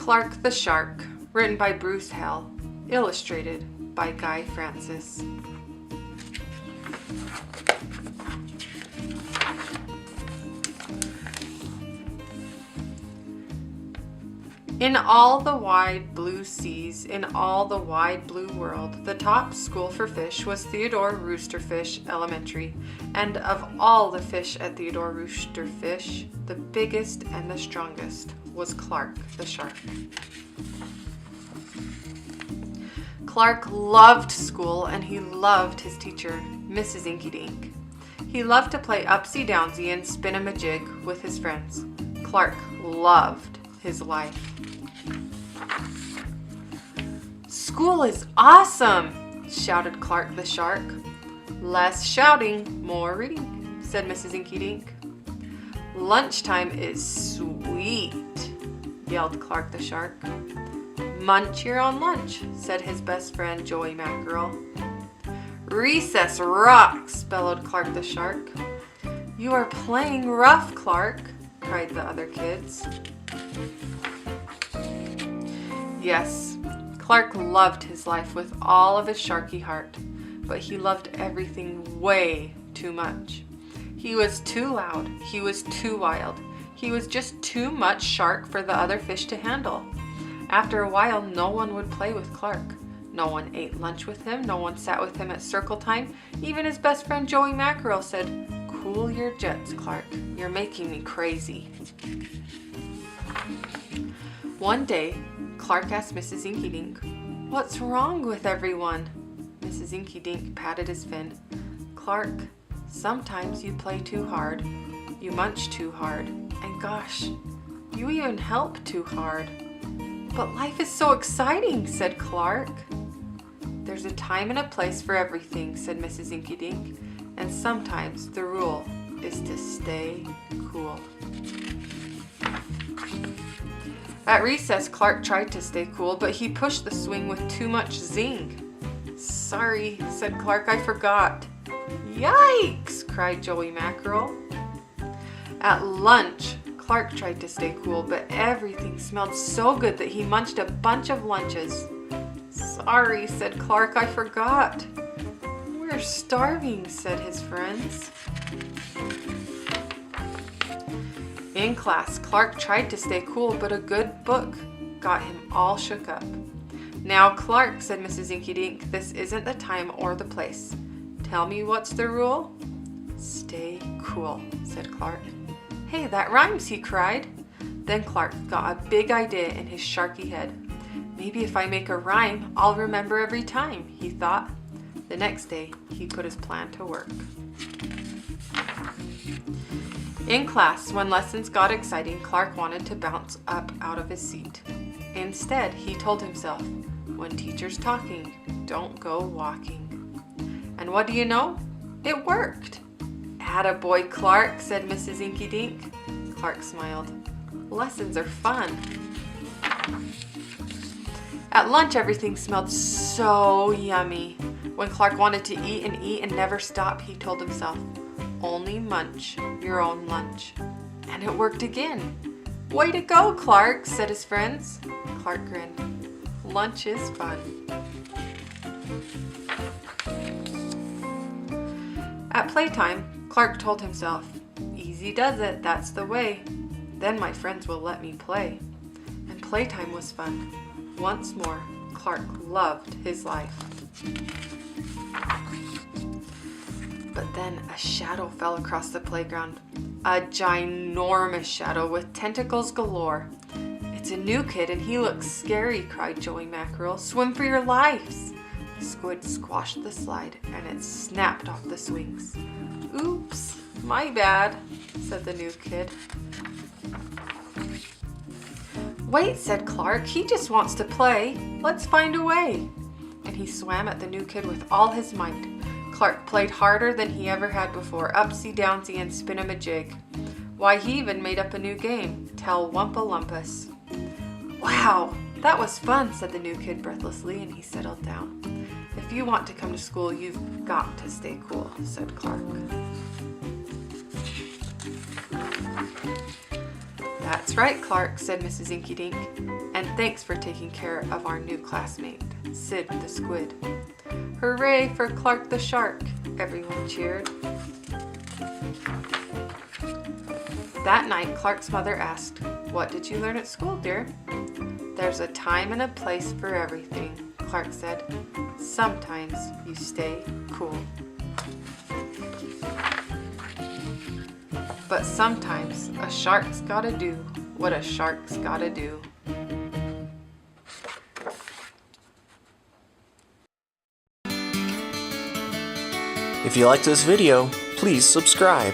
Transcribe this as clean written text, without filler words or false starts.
Clark the Shark, written by Bruce Hale, illustrated by Guy Francis. In all the wide blue seas, in all the wide blue world, the top school for fish was Theodore Roosterfish Elementary, and of all the fish at Theodore Roosterfish, the biggest and the strongest was Clark the Shark. Clark loved school and he loved his teacher, Mrs. Inkydink. He loved to play upsy-downsy and spin-a-majig with his friends. Clark loved his life. "School is awesome!" shouted Clark the Shark. "Less shouting, more reading," said Mrs. Inkydink. "Lunchtime is sweet," yelled Clark the Shark. "Munch your own lunch," said his best friend Joey Mackerel. "Recess rocks," bellowed Clark the Shark. "You are playing rough, Clark," cried the other kids. Yes, Clark loved his life with all of his sharky heart, but he loved everything way too much. He was too loud, he was too wild, he was just too much shark for the other fish to handle. After a while, no one would play with Clark. No one ate lunch with him, no one sat with him at circle time. Even his best friend Joey Mackerel said, "Cool your jets, Clark, you're making me crazy." One day, Clark asked Mrs. Inkydink, "What's wrong with everyone?" Mrs. Inkydink patted his fin. "Clark, sometimes you play too hard, you munch too hard, and gosh, you even help too hard." "But life is so exciting," said Clark. "There's a time and a place for everything," said Mrs. Inkydink, "and sometimes the rule is to stay cool." At recess, Clark tried to stay cool, but he pushed the swing with too much zing. "Sorry," said Clark, "I forgot." "Yikes!" cried Joey Mackerel. At lunch, Clark tried to stay cool, but everything smelled so good that he munched a bunch of lunches. "Sorry," said Clark, "I forgot." "We're starving," said his friends. In class, Clark tried to stay cool, but a good book got him all shook up. "Now, Clark," said Mrs. Inkydink, "this isn't the time or the place. Tell me what's the rule?" "Stay cool," said Clark. "Hey, that rhymes," he cried. Then Clark got a big idea in his sharky head. "Maybe if I make a rhyme, I'll remember every time," he thought. The next day, he put his plan to work. In class, when lessons got exciting, Clark wanted to bounce up out of his seat. Instead, he told himself, "When teacher's talking, don't go walking." And what do you know? It worked. "Attaboy, Clark," said Mrs. Inkydink. Clark smiled. Lessons are fun. At lunch, everything smelled so yummy. When Clark wanted to eat and never stop, he told himself, "Only munch your own lunch." And it worked again. "Way to go, Clark," said his friends. Clark grinned. Lunch is fun. At playtime, Clark told himself, "Easy does it, that's the way. Then my friends will let me play." And playtime was fun. Once more, Clark loved his life. But then a shadow fell across the playground. A ginormous shadow with tentacles galore. "It's a new kid and he looks scary," cried Joey Mackerel. "Swim for your lives!" The squid squashed the slide and it snapped off the swings. "Oops, my bad," said the new kid. "Wait," said Clark, "he just wants to play. Let's find a way." And he swam at the new kid with all his might. Clark played harder than he ever had before, upsy-downsy and spin-a-majig. Why, he even made up a new game, Tell Wumpa-Lumpus. "Wow, that was fun," said the new kid breathlessly, and he settled down. "If you want to come to school, you've got to stay cool," said Clark. "That's right, Clark," said Mrs. Inkydink. And thanks for taking care of our new classmate, Sid the squid. Hooray for Clark the shark, everyone cheered. That night, Clark's mother asked, "What did you learn at school, dear?" "There's a time and a place for everything," Clark said. "Sometimes you stay cool. But sometimes a shark's gotta do what a shark's gotta do." If you liked this video, please subscribe.